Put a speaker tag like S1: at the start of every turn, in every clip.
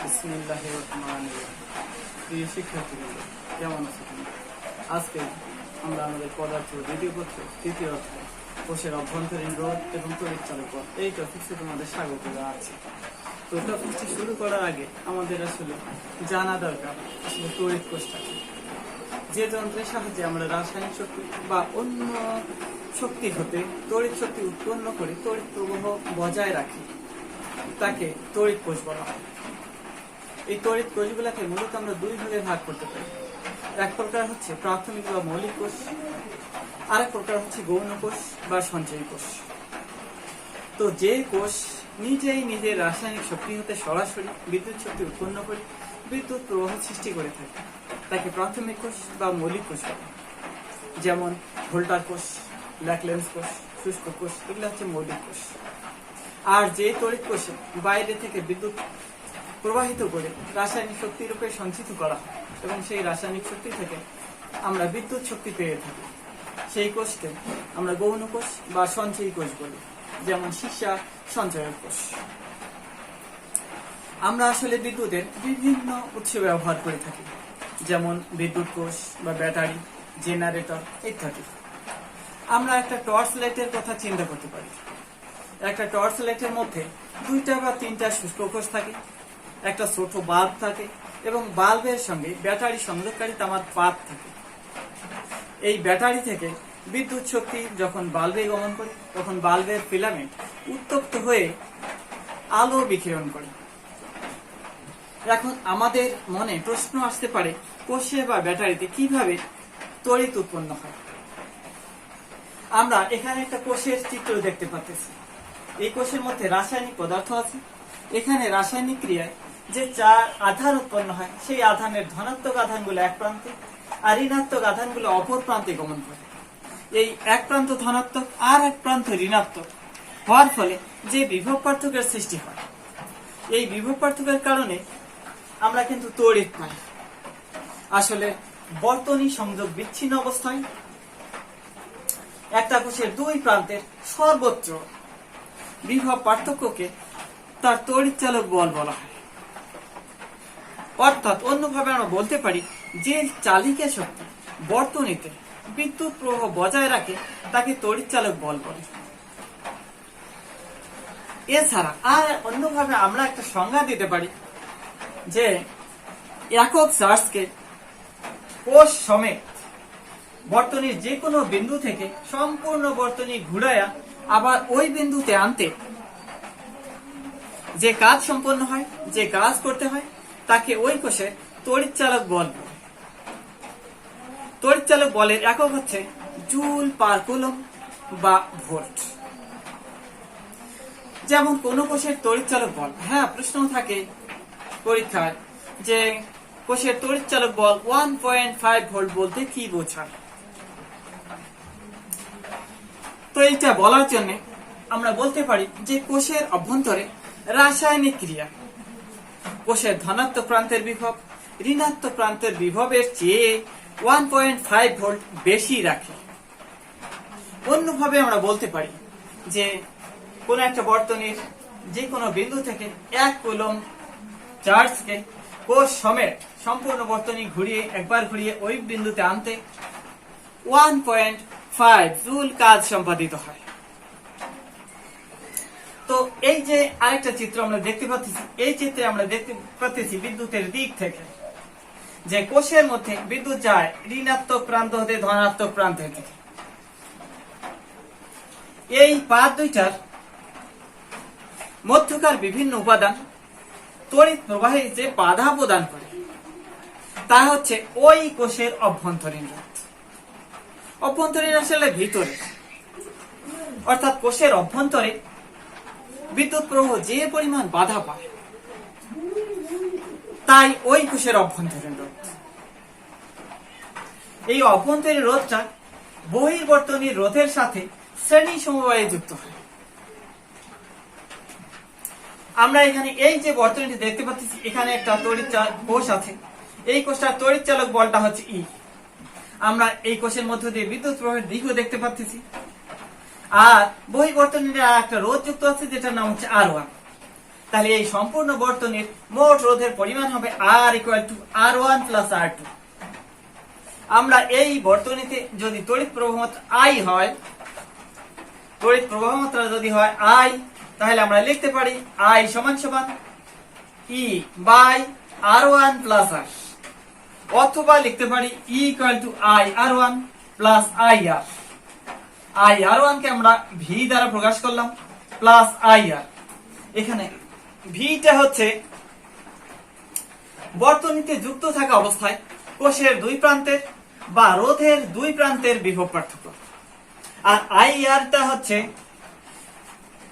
S1: বিসমিল্লাহির রহমানির রহিম। প্রিয় শিক্ষার্থীবৃন্দ, কেমন আছো তুমি? আজকে আমরা আমাদের পদার্থ দ্বিতীয় পত্র তৃতীয় অধ্যায় কোষের অভ্যন্তরীণ রোধ এবং তড়িৎ চালক বল এই টপিকসে তোমাদের স্বাগত জানাচ্ছি। তো টপিকটি শুরু করার আগে আমাদের আসলে জানা দরকার আসলে তড়িৎ কোষটা কি। যে যন্ত্রের সাহায্যে আমরা রাসায়নিক শক্তি বা অন্য শক্তি হতে তড়িৎ শক্তি উৎপন্ন করে তড়িৎ প্রবাহ বজায় রাখি তাকে তড়িৎ কোষ বলা হয়। এই তড়িৎ কোষগুলোকে মূলত আমরা দুই ভাগে ভাগ করতে পারি। এক প্রকার হচ্ছে প্রাথমিক বা মৌলিক কোষ, আরেক প্রকার হচ্ছে গৌণ কোষ বা সঞ্চয়ী কোষ। তো যে কোষ নিজেই নিজের রাসায়নিক শক্তি হতে সরাসরি বিদ্যুৎ শক্তি উৎপন্ন করে বিদ্যুৎ প্রবাহ সৃষ্টি করে থাকে তাকে প্রাথমিক কোষ বা মৌলিক কোষ বলে। যেমন ভোল্টার কোষ, ল্যাকলেন্স কোষ, শুষ্ক কোষ, এগুলো হচ্ছে মৌলিক কোষ। আর যে তড়িৎ কোষে বাইরে থেকে বিদ্যুৎ প্রবাহিত করে রাসায়নিক শক্তি রূপে সঞ্চিত করা হয় এবং সেই রাসায়নিক শক্তি থেকে আমরা বিদ্যুৎ শক্তি পেয়ে থাকি, সেই কোষকে আমরা গৌণ কোষ বা সঞ্চয়ী কোষ বলি। যেমন সীসা সঞ্চয়ক কোষ। আমরা আসলে বিদ্যুতের বিভিন্ন উৎস ব্যবহার করে থাকি, যেমন বিদ্যুৎ কোষ বা ব্যাটারি, জেনারেটর ইত্যাদি। আমরা একটা টর্চ লাইটের কথা চিন্তা করতে পারি। একটা টর্চ লাইটের মধ্যে 2টা বা 3টা শুষ্ক কোষ থাকে, একটা ছোট বাল্ব থাকে এবং বাল্বের সঙ্গে ব্যাটারি সংযোগকারী তামার পাত থাকে। এই ব্যাটারি থেকে বিদ্যুৎ শক্তি যখন বাল্বে গমন করে তখন বাল্বের ফিলামেন্ট উত্তপ্ত হয়ে আলো বিকিরণ করে। এখন আমাদের মনে প্রশ্ন আসতে পারে, কোষে বা ব্যাটারিতে কিভাবে তড়িৎ উৎপন্ন হয়? আমরা এখানে একটা কোষের চিত্র দেখতে পাচ্ছি। এই কোষের মধ্যে রাসায়নিক পদার্থ আছে। এখানে রাসায়নিক ক্রিয়ায় যে 4 আধান উৎপন্ন হয় সেই আধানের ধনাত্মক আধানগুলো এক প্রান্তে আর ঋণাত্মক আধানগুলো অপর প্রান্তে গমন করে। এই এক প্রান্ত ধনাত্মক আর এক প্রান্ত ঋণাত্মক হওয়ার ফলে যে বিভব পার্থক্যের সৃষ্টি হয়, এই বিভব পার্থক্যের কারণে আমরা কিন্তু তড়িৎ পাই। আসলে বর্তনী সংযোগ বিচ্ছিন্ন অবস্থায় একটা কোষের 2 প্রান্তের সর্বোচ্চ বিভব পার্থক্যকে তার তড়িৎ চালক বল বলা হয়। অর্থাৎ অন্যভাবে আমরা বলতে পারি, যে চালিকা শক্তি বর্তনীতে বিদ্যুৎ প্রবাহ বজায় রাখে তাকে তড়িৎ চালক বল বলে। এছাড়া আর অন্যভাবে আমরা একটা সংজ্ঞা দিতে পারি যে একক চার্জকে কোষ সমেত বর্তনীর যে কোনো বিন্দু থেকে সম্পূর্ণ বর্তনী ঘুরাইয়া আবার ওই বিন্দুতে আনতে যে কাজ সম্পন্ন হয়, যে কাজ করতে হয়, তাকে ওই কোষে তড়িৎ চালক বল বলে। তড়িৎ চালক বলের একক হচ্ছে জুল পার কুলম বা ভোল্ট। যেমন কোন কোষের তড়িৎ চালক বল, প্রশ্ন থাকে পরীক্ষায় যে কোষের তড়িৎ চালক বল 1.5 ভোল্ট বলতে কি বোঝায়। তো এইটা বলার জন্য আমরা বলতে পারি যে কোষের অভ্যন্তরে রাসায়নিক ক্রিয়া কোষের ধনাত্মক প্রান্তের বিভব ঋণাত্মক প্রান্তের বিভবের চেয়ে 1.5 ভোল্ট বেশি রাখে। অন্যভাবে আমরা বলতে পারি যে কোন একটা বর্তনীর যে কোনো বিন্দু থেকে 1 কুলম চার্জকে কোষ সমেত সম্পূর্ণ বর্তনী একবার ঘুরিয়ে ওই বিন্দুতে আনতে 1.5 জুল কাজ সম্পাদিত হয়। তো এই যে আরেকটা চিত্র আমরা দেখতে পাচ্ছি, এই চিত্রে আমরা দেখতে পাচ্ছি বিদ্যুতের দিক থেকে যে কোষের মধ্যে বিদ্যুৎ যায় ঋণাত্মক প্রান্ত হতে ধনাত্মক প্রান্তের দিকে। এই পাত দুইটার মধ্যকার বিভিন্ন উপাদান তড়িৎ প্রবাহে যে বাধা প্রদান করে তা হচ্ছে ওই কোষের অভ্যন্তরীণ রোধ। অভ্যন্তরীণ আসলে ভিতরে, অর্থাৎ কোষের অভ্যন্তরে বিদ্যুৎ প্রবাহ যে পরিমাণ বাধা পায় তাই ওই কোষের অভ্যন্তরীণ রোধ। এই অভ্যন্তরীণ রোধটা বহির্বর্তনীর রোধের সাথে শ্রেণী সমবায়ে যুক্ত হয়। আমরা এখানে এই যে বর্তনীটি দেখতে পাচ্ছি, এখানে একটা তড়িৎ কোষ আছে। এই কোষটার তড়িৎ চালক বলটা হচ্ছে ই। আমরা এই কোষের মধ্য দিয়ে বিদ্যুৎ প্রবাহের দিকও দেখতে পাচ্ছি। আর বহির্বর্তনীর একটা রোধ যুক্ত আছে যেটার নাম হচ্ছে R1।
S2: তাহলে এই সম্পূর্ণ বর্তনীর মোট রোধের পরিমাণ হবে R = R1 + R2। আমরা এই বর্তনীতে যদি তড়িৎ প্রবাহ মাত্রা I হয়, তড়িৎ প্রবাহ মাত্রা যদি হয় I, তাহলে আমরা লিখতে পারি I = E/R1 + R, অথবা লিখতে পারি E = I/R1 + IR। IR1 কে আমরা V দ্বারা প্রকাশ করলাম প্লাস IR। এখানে V টা হচ্ছে বর্তনীতে যুক্ত থাকা অবস্থায় কোষের দুই প্রান্তের বা রোধের দুই প্রান্তের বিভব পার্থক্য, আর IR টা হচ্ছে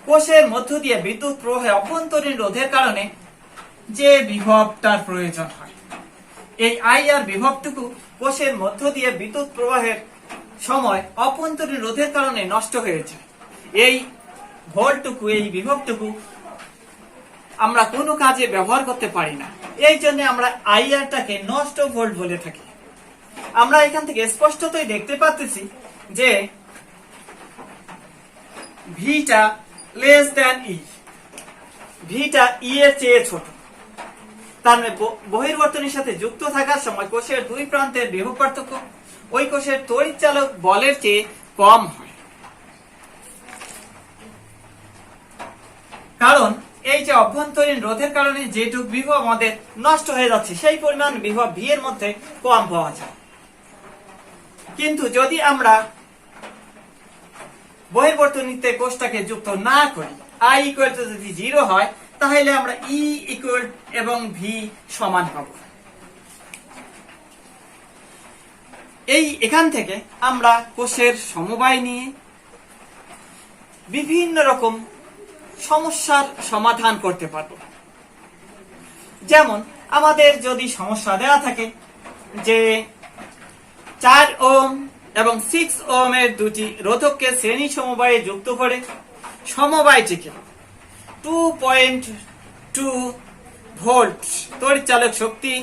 S2: কোষের মধ্য দিয়ে বিদ্যুৎ প্রবাহে অভ্যন্তরীণ রোধের কারণে যে বিভবটার প্রয়োজন হয়। এই IR বিভবটুকু কোষের মধ্য দিয়ে বিদ্যুৎ প্রবাহের সময় অভ্যন্তরীণ রোধের কারণে নষ্ট হয়েছে। এই ভোল্টটুকু, এই বিভবটুকু আমরা কোনো কাজে ব্যবহার করতে পারি না, এই জন্য আমরা IR টাকে নষ্ট ভোল্ট বলে থাকি। আমরা এখান থেকে স্পষ্টতই দেখতে পাচ্ছি যে ভিটা লেস দ্যান ই, ভিটা ই এর চেয়ে ছোট। তার মানে বহির্বর্তনীর সাথে যুক্ত থাকার সময় কোষের দুই প্রান্তের বিভব পার্থক্য ওই কোষের তড়িৎচালক বলের চেয়ে কম হয়। কারণ এই যে অভ্যন্তরীণ রোধের কারণে যেটুকু বিভব আমাদের নষ্ট হয়ে যাচ্ছে সেই পরিমাণ বিভব ভি এর মধ্যে কম পাওয়া যায়। কিন্তু যদি আমরা বহির্বর্তনীতে কোষটাকে যুক্ত না করি, I = যদি 0 হয়, তাহলে আমরা E এবং V সমান পাব। এখান থেকে আমরা কোষের সমবায় নিয়ে বিভিন্ন রকম সমস্যার সমাধান করতে পারব। যেমন আমাদের যদি সমস্যা দেওয়া থাকে যে 4 ওহম এবং 6 ওহমের দুটি রোধককে শ্রেণী সমবায়ে যুক্ত করে সমবায়টিকে 2.2 ভোল্ট তড়িৎচালক শক্তি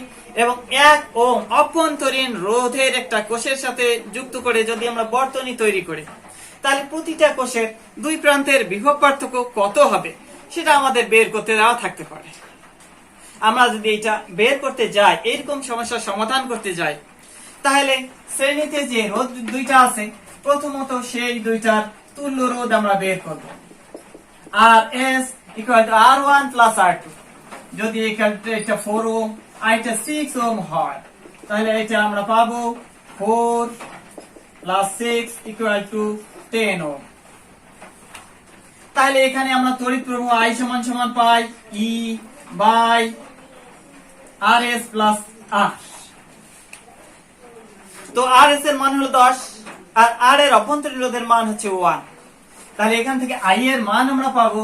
S2: এবং 1 ওহম অভ্যন্তরীণ রোধের একটা কোষের সাথে যুক্ত করে যদি আমরা বর্তনী তৈরি করি, তাহলে প্রতিটা কোষের দুই প্রান্তের বিভব পার্থক্য কত হবে সেটা আমাদের বের করতে দেওয়া থাকতে পারে। আমরা যদি এটা বের করতে যাই, এরকম সমস্যার সমাধান করতে যাই, তাহলে শ্রেণীতে যে রোধ দুইটা আছে, প্রথমত সেই দুইটার তুল্য রোধ আমরা বের করব। RS = R1 + R2। যদি এটা 4 ওহম আর এটা 6 ওহম হয়, তাহলে এটা আমরা পাবো 4 + 6 = 10 ওহম। তাহলে এখানে আমরা তড়িৎ প্রবাহ I সমান পাই E/RS + R। তো RS এর মান হলো 10 আর R এর অভ্যন্তরীণ রোধের মান হচ্ছে 1। তাহলে এখান থেকে I এর মান আমরা পাবো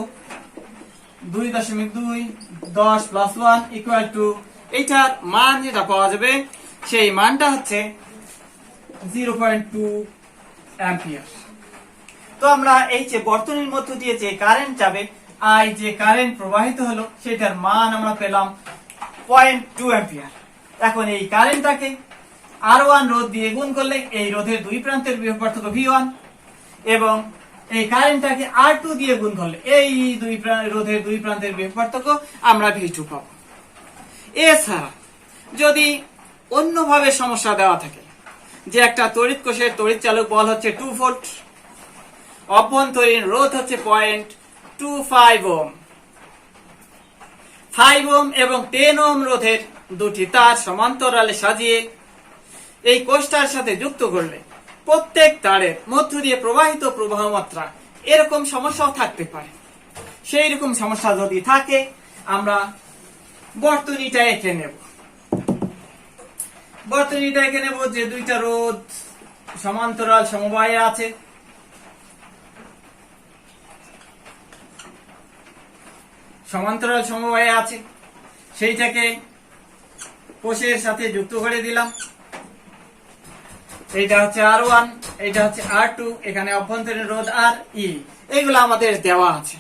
S2: 2.2 10 + 1 = এইটার মান যেটা পাওয়া যাবে সেই মানটা হচ্ছে 0.2 অ্যাম্পিয়ার। তো আমরা এই যে বর্তনীর মধ্য দিয়ে যে কারেন্ট যাবে, I যে কারেন্ট প্রবাহিত হলো সেটার মান আমরা পেলাম 0.2 অ্যাম্পিয়ার। এখন এই কারেন্টটাকে R1 রোধ দিয়ে গুণ করলে এই রোধের দুই প্রান্তের বিভব পার্থক্য V1, এবং এই কারেন্টটাকে R2 দিয়ে গুণ করলে এই রোধের দুই প্রান্তের বিভব পার্থক্য আমরা V2 পাবো। এছাড়া যদি অন্যভাবে সমস্যা দেওয়া থাকে যে একটা তড়িৎ কোষের তড়িৎচালক বল হচ্ছে 2 ভোল্ট, অভ্যন্তরীণ রোধ হচ্ছে 0.25 ওহম, 5 ওহম এবং 10 ওহম রোধের দুটি তার সমান্তরালে সাজিয়ে এই কোষটার সাথে যুক্ত করলে প্রত্যেক তারের মধ্য দিয়ে প্রবাহিত প্রবাহ মাত্রা এরকম সমস্যাও থাকতে পারে। সেই রকম সমস্যা যদি থাকে আমরা বর্তনীটা এঁকে নেব। বর্তনীটা এঁকে নেব যে দুইটা রোধ সমান্তরাল সমবায়ে আছে, সমান্তরাল সমবায়ে আছে, সেইটাকে কোষের সাথে যুক্ত করে দিলাম। এইটা হচ্ছে R1, এইটা হচ্ছে R2, এখানে অভ্যন্তরীণ রোধ RE, এগুলো আমাদের দেওয়া আছে।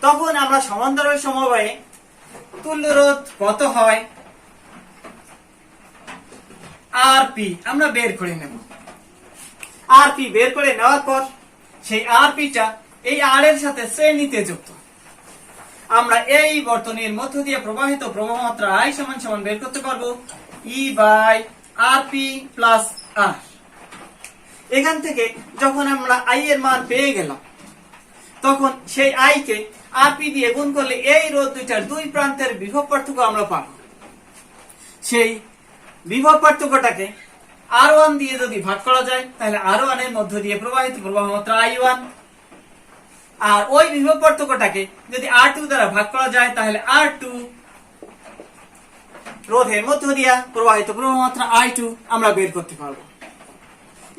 S2: তখন আমরা সমান্তরাল সমবায়ে তুল্য রোধ কত হয় RP আমরা বের করে নেব। RP বের করে নেওয়ার পর সেই RP টা এই R এর সাথে শ্রেণীতে যুক্ত। আমরা এই বর্তনীর মধ্য দিয়ে প্রবাহিত প্রবাহ মাত্রা I সমান সমান বের করতে পারবো E by RP plus R। এখান থেকে যখন আমরা I এর মান পেয়ে গেলাম, তখন সেই I কে RP দিয়ে গুণ করলে এই রোধ দুইটার দুই প্রান্তের বিভব পার্থক্য আমরা পাবো। সেই বিভব পার্থক্যটাকে R1 দিয়ে যদি ভাগ করা যায়, তাহলে R1 এর মধ্য দিয়ে প্রবাহিত প্রবাহ মাত্রা I1, আর ওই বিভব পার্থক্যটাকে যদি R2 দ্বারা ভাগ করা যায়, তাহলে R2 রোধের মধ্য দিয়া প্রবাহিত প্রবাহ মাত্রা I2 আমরা বের করতে পারবো।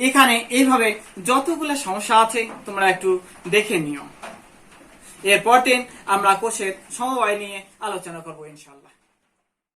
S2: এখানে এইভাবে যতগুলো সমস্যা আছে তোমরা একটু দেখে নিও। এরপর দিন আমরা কোষের সমবায় নিয়ে আলোচনা করবো ইনশাআল্লাহ।